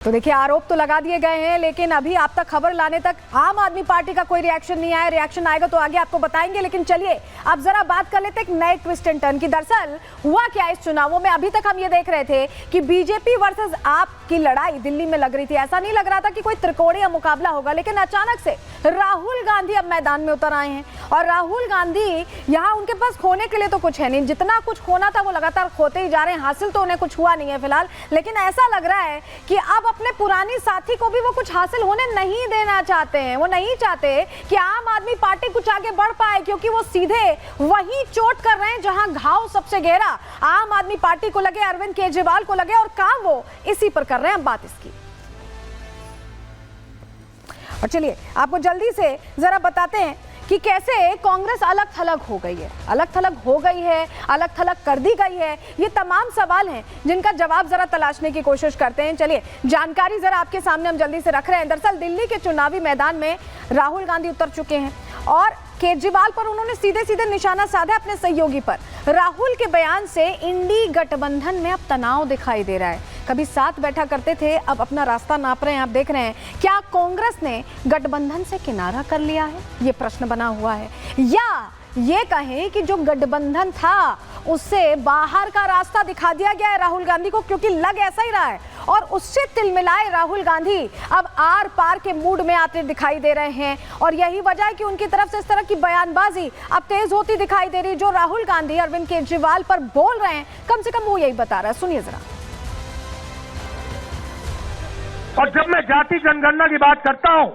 तो देखिए, आरोप तो लगा दिए गए हैं, लेकिन अभी आप तक खबर लाने तक आम आदमी पार्टी का कोई रिएक्शन नहीं आया। रिएक्शन आएगा तो आगे आपको बताएंगे। लेकिन चलिए अब जरा बात कर लेते एक नए ट्विस्ट एंड टर्न की। दरअसल हुआ क्या इस चुनावों में, अभी तक हम ये देख रहे थे कि बीजेपी वर्सेस आप की लड़ाई दिल्ली में लग रही थी। ऐसा नहीं लग रहा था कि कोई त्रिकोणीय मुकाबला होगा, लेकिन अचानक से राहुल गांधी अब मैदान में उतर आए हैं। और राहुल गांधी यहाँ उनके पास खोने के लिए तो कुछ है नहीं, जितना कुछ खोना था वो लगातार खोते ही जा रहे हैं। हासिल तो उन्हें कुछ हुआ नहीं है फिलहाल, लेकिन ऐसा लग रहा है कि अब अपने पुरानी साथी को भी वो कुछ हासिल होने नहीं देना चाहते हैं। वो नहीं चाहते कि आम आदमी पार्टी कुछ आगे बढ़ पाए, क्योंकि वो सीधे वही चोट कर रहे हैं जहां घाव सबसे गहरा आम आदमी पार्टी को लगे, अरविंद केजरीवाल को लगे, और काम वो इसी पर कर रहे हैं। बात इसकी। और चलिए आपको जल्दी से जरा बताते हैं कि कैसे कांग्रेस अलग थलग हो गई है, अलग थलग हो गई है, अलग थलग कर दी गई है। ये तमाम सवाल हैं जिनका जवाब जरा तलाशने की कोशिश करते हैं। चलिए जानकारी जरा आपके सामने हम जल्दी से रख रहे हैं। दरअसल दिल्ली के चुनावी मैदान में राहुल गांधी उतर चुके हैं और केजरीवाल पर उन्होंने सीधे सीधे निशाना साधा अपने सहयोगी पर। राहुल के बयान से इंडी गठबंधन में अब तनाव दिखाई दे रहा है। कभी साथ बैठा करते थे, अब अपना रास्ता नाप रहे हैं। आप देख रहे हैं, क्या कांग्रेस ने गठबंधन से किनारा कर लिया है, ये प्रश्न बना हुआ है, या ये कहें कि जो गठबंधन था उससे बाहर का रास्ता दिखा दिया गया है राहुल गांधी को, क्योंकि लग ऐसा ही रहा है। और उससे तिलमिलाए राहुल गांधी अब आर पार के मूड में आते दिखाई दे रहे हैं। और यही वजह है कि उनकी तरफ से इस तरह की बयानबाजी अब तेज होती दिखाई दे रही। जो राहुल गांधी अरविंद केजरीवाल पर बोल रहे हैं, कम से कम वो यही बता रहा है। सुनिए जरा। और जब मैं जाति जनगणना की बात करता हूं,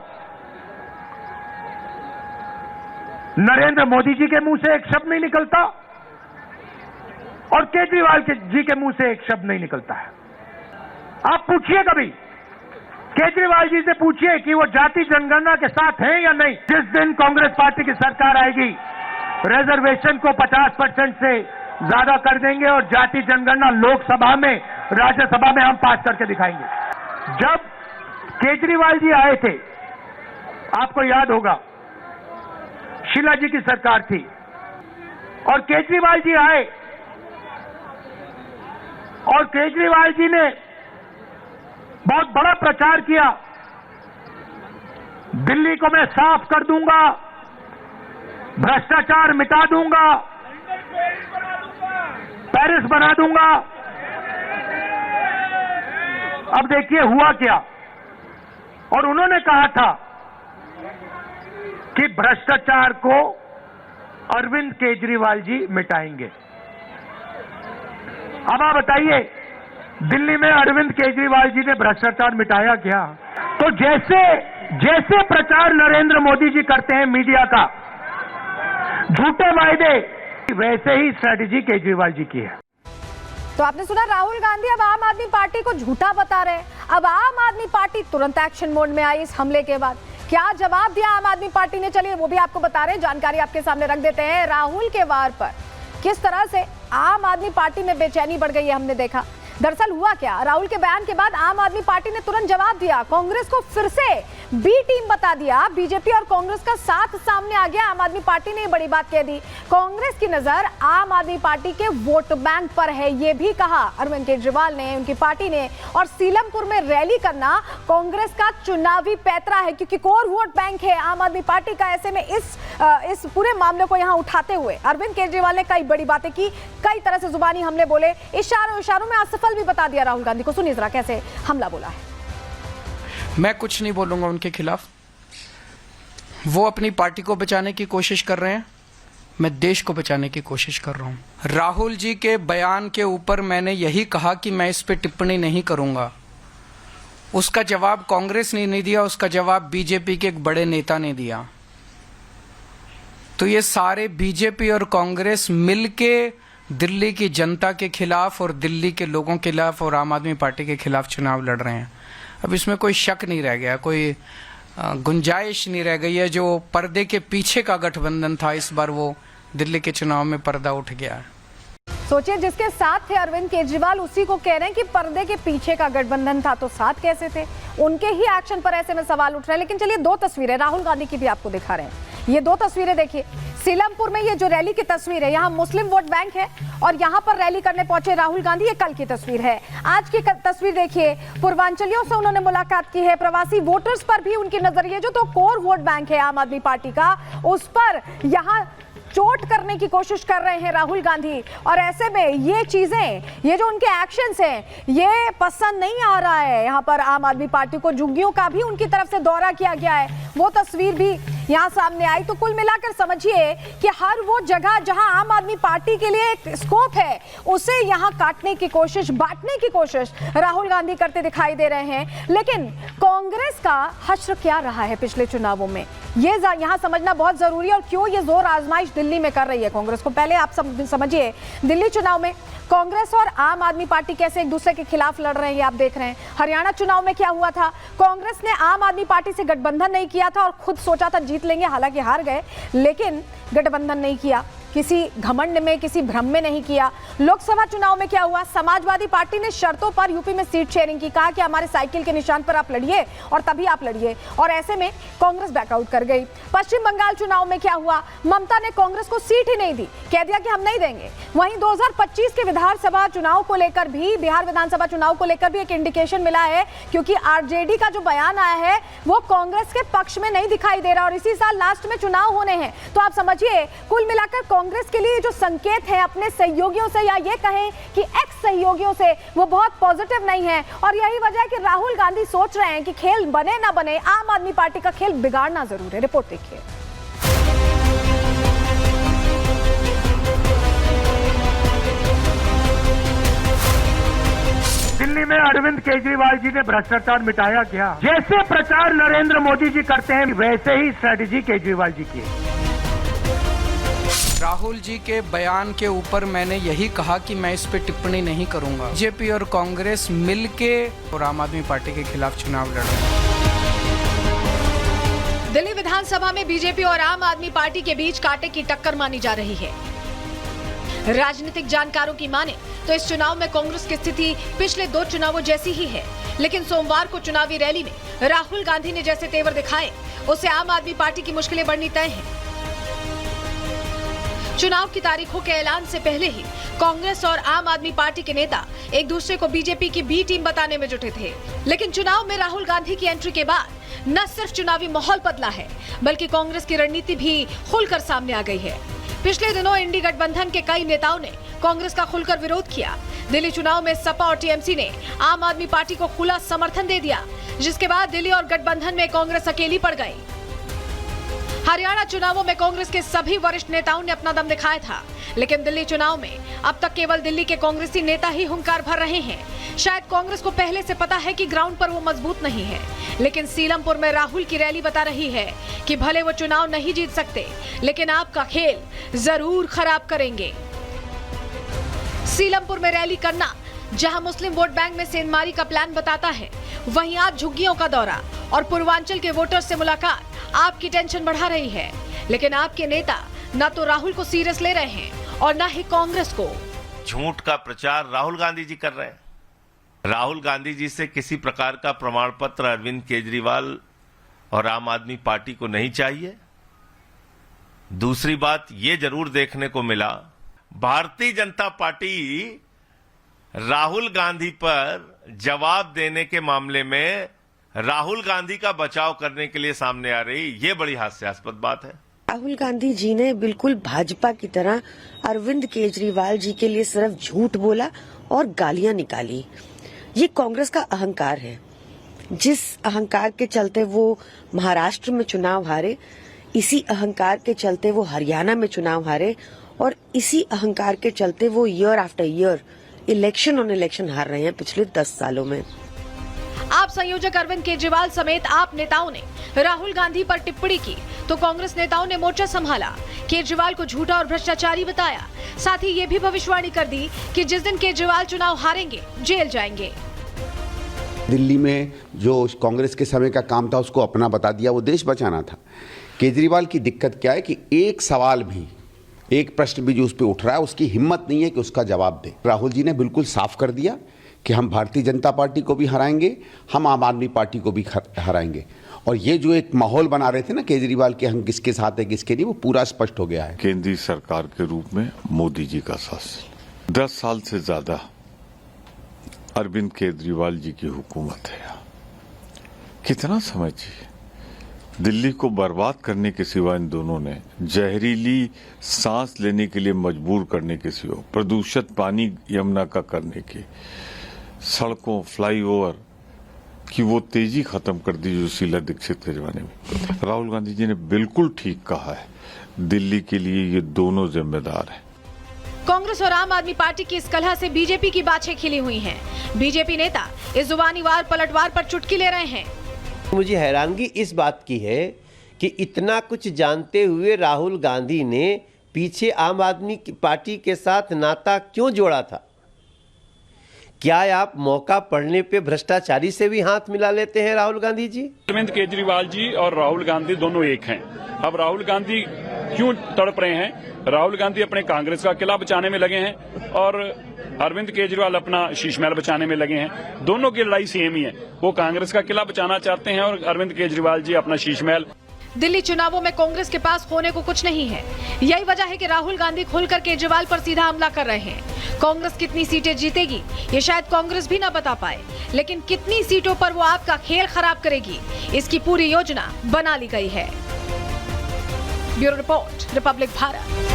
नरेंद्र मोदी जी के मुंह से एक शब्द नहीं निकलता और केजरीवाल जी के मुंह से एक शब्द नहीं निकलता है। आप पूछिए, कभी केजरीवाल जी से पूछिए कि वो जाति जनगणना के साथ हैं या नहीं। जिस दिन कांग्रेस पार्टी की सरकार आएगी, रिजर्वेशन को 50% से ज्यादा कर देंगे और जाति जनगणना लोकसभा में, राज्यसभा में हम पास करके दिखाएंगे। जब केजरीवाल जी आए थे, आपको याद होगा, शीला जी की सरकार थी और केजरीवाल जी आए और केजरीवाल जी ने बहुत बड़ा प्रचार किया, दिल्ली को मैं साफ कर दूंगा, भ्रष्टाचार मिटा दूंगा, पेरिस बना दूंगा। अब देखिए हुआ क्या। और उन्होंने कहा था कि भ्रष्टाचार को अरविंद केजरीवाल जी मिटाएंगे। अब आप बताइए, दिल्ली में अरविंद केजरीवाल जी ने भ्रष्टाचार मिटाया क्या? तो जैसे प्रचार नरेंद्र मोदी जी करते हैं मीडिया का, झूठे वायदे, वैसे ही स्ट्रेटेजी केजरीवाल जी की है। तो आपने सुना, राहुल गांधी अब आम आदमी पार्टी को झूठा बता रहे हैं। अब आम आदमी पार्टी तुरंत एक्शन मोड में आई इस हमले के बाद। क्या जवाब दिया आम आदमी पार्टी ने, चलिए वो भी आपको बता रहे हैं, जानकारी आपके सामने रख देते हैं। राहुल के वार पर किस तरह से आम आदमी पार्टी में बेचैनी बढ़ गई है, हमने देखा। दरअसल हुआ क्या, राहुल के बयान के बाद आम आदमी पार्टी ने तुरंत जवाब दिया, कांग्रेस को फिर से बी टीम बता दिया। बीजेपी और कांग्रेस का साथ सामने आ गया। आम आदमी पार्टी ने बड़ी बात कह दी, कांग्रेस की नजर आम आदमी पार्टी के वोट बैंक पर है, ये भी कहा अरविंद केजरीवाल ने, उनकी पार्टी ने। और सीलमपुर में रैली करना कांग्रेस का चुनावी पैतरा है, क्योंकि कोर वोट बैंक है आम आदमी पार्टी का। ऐसे में इस पूरे मामले को यहां उठाते हुए अरविंद केजरीवाल ने कई बड़ी बातें की, कई तरह से जुबानी हमले बोले, इशारों में असफल भी बता दिया राहुल गांधी को। सुनिए जरा कैसे हमला बोला है। मैं कुछ नहीं बोलूंगा उनके खिलाफ। वो अपनी पार्टी को बचाने की कोशिश कर रहे हैं, मैं देश को बचाने की कोशिश कर रहा हूं। राहुल जी के बयान के ऊपर मैंने यही कहा कि मैं इस पे टिप्पणी नहीं करूंगा। उसका जवाब कांग्रेस ने नहीं दिया, उसका जवाब बीजेपी के एक बड़े नेता ने दिया। तो ये सारे बीजेपी और कांग्रेस मिलके दिल्ली की जनता के खिलाफ और दिल्ली के लोगों के खिलाफ और आम आदमी पार्टी के खिलाफ चुनाव लड़ रहे हैं। अब इसमें कोई शक नहीं रह गया, कोई गुंजाइश नहीं रह गई है। जो पर्दे के पीछे का गठबंधन था, इस बार वो दिल्ली के चुनाव में पर्दा उठ गया है। सोचिए, जिसके साथ थे अरविंद केजरीवाल, उसी को कह रहे हैं कि पर्दे के पीछे का गठबंधन था, तो साथ कैसे थे? उनके ही एक्शन पर ऐसे में सवाल उठ रहे हैं। लेकिन चलिए दो तस्वीरें राहुल गांधी की भी आपको दिखा रहे हैं। ये दो तस्वीरें देखिए, सीलमपुर में ये जो रैली की तस्वीर है, यहाँ मुस्लिम वोट बैंक है और यहाँ पर रैली करने पहुंचे राहुल गांधी। ये कल की तस्वीर है। आज की तस्वीर देखिए, पूर्वांचलियों से उन्होंने मुलाकात की है, प्रवासी वोटर्स पर भी उनकी नजर, ये जो तो कोर वोट बैंक है आम आदमी पार्टी का, उस पर यहाँ चोट करने की कोशिश कर रहे हैं राहुल गांधी। और ऐसे में ये चीजें, ये जो उनके एक्शंस हैं, ये पसंद नहीं आ रहा है यहाँ पर आम आदमी पार्टी को। झुग्गियों का भी उनकी तरफ से दौरा किया गया है, वो तस्वीर भी यहाँ सामने आई। तो कुल मिलाकर समझिए कि हर वो जगह जहां आम आदमी पार्टी के लिए एक स्कोप है, उसे यहाँ काटने की कोशिश, बांटने की कोशिश राहुल गांधी करते दिखाई दे रहे हैं। लेकिन कांग्रेस का हश्र क्या रहा है पिछले चुनावों में, ये यहाँ समझना बहुत जरूरी है। और क्यों ये जोर आजमाइश दिल्ली में कर रही है कांग्रेस को, पहले आप समझिए। दिल्ली चुनाव में कांग्रेस और आम आदमी पार्टी कैसे एक दूसरे के खिलाफ लड़ रहे हैं, ये आप देख रहे हैं। हरियाणा चुनाव में क्या हुआ था, कांग्रेस ने आम आदमी पार्टी से गठबंधन नहीं किया था और खुद सोचा था जीत लेंगे, हालांकि हार गए, लेकिन गठबंधन नहीं किया, किसी घमंड में, किसी भ्रम में नहीं किया। लोकसभा चुनाव में क्या हुआ, समाजवादी पार्टी ने शर्तों पर यूपी में सीट शेयरिंग की, कहा कि हमारे साइकिल के निशान पर आप लड़िए और तभी आप लड़िए, और ऐसे में कांग्रेस बैकआउट कर गई। पश्चिम बंगाल चुनाव में क्या हुआ, ममता ने कांग्रेस को सीट ही नहीं दी, कह दिया कि हम नहीं देंगे। वहीं 2025 के विधानसभा चुनाव को लेकर भी, बिहार विधानसभा चुनाव को लेकर भी एक इंडिकेशन मिला है, क्योंकि आरजेडी का जो बयान आया है वो कांग्रेस के पक्ष में नहीं दिखाई दे रहा और इसी साल लास्ट में चुनाव होने हैं। तो आप समझिए, कुल मिलाकर कांग्रेस के लिए जो संकेत है अपने सहयोगियों से, या ये कहें कि एक्स सहयोगियों से, वो बहुत पॉजिटिव नहीं है। और यही वजह है कि राहुल गांधी सोच रहे हैं कि खेल बने ना बने, आम आदमी पार्टी का खेल बिगाड़ना जरूर है। रिपोर्ट देखिए। दिल्ली में अरविंद केजरीवाल जी ने भ्रष्टाचार मिटाया क्या? जैसे प्रचार नरेंद्र मोदी जी करते हैं, वैसे ही स्ट्रेटेजी केजरीवाल जी की है। राहुल जी के बयान के ऊपर मैंने यही कहा कि मैं इस पे टिप्पणी नहीं करूंगा। बीजेपी और कांग्रेस मिलके और आम आदमी पार्टी के खिलाफ चुनाव लड़ रहे हैं। दिल्ली विधानसभा में बीजेपी और आम आदमी पार्टी के बीच कांटे की टक्कर मानी जा रही है। राजनीतिक जानकारों की माने तो इस चुनाव में कांग्रेस की स्थिति पिछले 2 चुनावों जैसी ही है, लेकिन सोमवार को चुनावी रैली में राहुल गांधी ने जैसे तेवर दिखाए, उससे आम आदमी पार्टी की मुश्किलें बढ़नी तय हैं। चुनाव की तारीखों के ऐलान से पहले ही कांग्रेस और आम आदमी पार्टी के नेता एक दूसरे को बीजेपी की बी टीम बताने में जुटे थे, लेकिन चुनाव में राहुल गांधी की एंट्री के बाद न सिर्फ चुनावी माहौल बदला है, बल्कि कांग्रेस की रणनीति भी खुलकर सामने आ गई है। पिछले दिनों इंडी गठबंधन के कई नेताओं ने कांग्रेस का खुलकर विरोध किया। दिल्ली चुनाव में सपा और टीएमसी ने आम आदमी पार्टी को खुला समर्थन दे दिया, जिसके बाद दिल्ली और गठबंधन में कांग्रेस अकेली पड़ गई। हरियाणा चुनावों में कांग्रेस के सभी वरिष्ठ नेताओं ने अपना दम दिखाया था, लेकिन दिल्ली चुनाव में अब तक केवल दिल्ली के कांग्रेसी नेता ही हुंकार भर रहे हैं। शायद कांग्रेस को पहले से पता है कि ग्राउंड पर वो मजबूत नहीं है, लेकिन सीलमपुर में राहुल की रैली बता रही है कि भले वो चुनाव नहीं जीत सकते, लेकिन आपका खेल जरूर खराब करेंगे। सीलमपुर में रैली करना जहां मुस्लिम वोट बैंक में सेंधमारी का प्लान बताता है, वहीं आज झुग्गियों का दौरा और पूर्वांचल के वोटर्स से मुलाकात आपकी टेंशन बढ़ा रही है। लेकिन आपके नेता न तो राहुल को सीरियस ले रहे हैं और न ही कांग्रेस को। झूठ का प्रचार राहुल गांधी जी कर रहे हैं। राहुल गांधी जी से किसी प्रकार का प्रमाण पत्र अरविंद केजरीवाल और आम आदमी पार्टी को नहीं चाहिए। दूसरी बात ये जरूर देखने को मिला, भारतीय जनता पार्टी राहुल गांधी पर जवाब देने के मामले में राहुल गांधी का बचाव करने के लिए सामने आ रही, ये बड़ी हास्यास्पद बात है। राहुल गांधी जी ने बिल्कुल भाजपा की तरह अरविंद केजरीवाल जी के लिए सिर्फ झूठ बोला और गालियां निकाली। ये कांग्रेस का अहंकार है। जिस अहंकार के चलते वो महाराष्ट्र में चुनाव हारे, इसी अहंकार के चलते वो हरियाणा में चुनाव हारे, और इसी अहंकार के चलते वो year after year election on election हार रहे हैं पिछले 10 सालों में। आप संयोजक अरविंद केजरीवाल समेत आप नेताओं ने राहुल गांधी पर टिप्पणी की तो कांग्रेस नेताओं ने मोर्चा संभाला, केजरीवाल को झूठा और भ्रष्टाचारी बताया। साथ ही ये भी भविष्यवाणी कर दी कि जिस दिन केजरीवाल चुनाव हारेंगे, जेल जाएंगे। दिल्ली में जो कांग्रेस के समय का काम था उसको अपना बता दिया, वो देश बचाना था। केजरीवाल की दिक्कत क्या है कि एक सवाल भी, एक प्रश्न भी जो उस पर उठ रहा है, उसकी हिम्मत नहीं है कि उसका जवाब दे। राहुल जी ने बिल्कुल साफ कर दिया कि हम भारतीय जनता पार्टी को भी हराएंगे, हम आम आदमी पार्टी को भी हराएंगे। और ये जो एक माहौल बना रहे थे ना केजरीवाल के, हम किसके साथ है किसके नहीं, वो पूरा स्पष्ट हो गया है। केंद्रीय सरकार के रूप में मोदी जी का शासन 10 साल से ज्यादा अरविंद केजरीवाल जी की हुकूमत है। कितना समय चाहिए? दिल्ली को बर्बाद करने के सिवा इन दोनों ने जहरीली सांस लेने के लिए मजबूर करने के सिवा, प्रदूषित पानी यमुना का करने के, सड़कों फ्लाईओवर की वो तेजी खत्म कर दी जो शीला दीक्षित के जमाने में। राहुल गांधी जी ने बिल्कुल ठीक कहा है, दिल्ली के लिए ये दोनों जिम्मेदार हैं। कांग्रेस और आम आदमी पार्टी की इस कलह से बीजेपी की बाछें खिली हुई हैं। बीजेपी नेता इस जुबानीवार पलटवार पर चुटकी ले रहे हैं। मुझे हैरानगी इस बात की है कि इतना कुछ जानते हुए राहुल गांधी ने पीछे आम आदमी पार्टी के साथ नाता क्यों जोड़ा था? क्या आप मौका पड़ने पे भ्रष्टाचारी से भी हाथ मिला लेते हैं राहुल गांधी जी? अरविंद केजरीवाल जी और राहुल गांधी दोनों एक हैं। अब राहुल गांधी क्यों तड़प रहे हैं? राहुल गांधी अपने कांग्रेस का किला बचाने में लगे हैं और अरविंद केजरीवाल अपना शीशमहल बचाने में लगे हैं। दोनों की लड़ाई सेम ही है। वो कांग्रेस का किला बचाना चाहते हैं और अरविंद केजरीवाल जी अपना शीशमहल। दिल्ली चुनावों में कांग्रेस के पास खोने को कुछ नहीं है। यही वजह है कि राहुल गांधी खुलकर केजरीवाल पर सीधा हमला कर रहे हैं। कांग्रेस कितनी सीटें जीतेगी ये शायद कांग्रेस भी ना बता पाए, लेकिन कितनी सीटों पर वो आपका खेल खराब करेगी इसकी पूरी योजना बना ली गई है। Bureau report, Republic Bharat.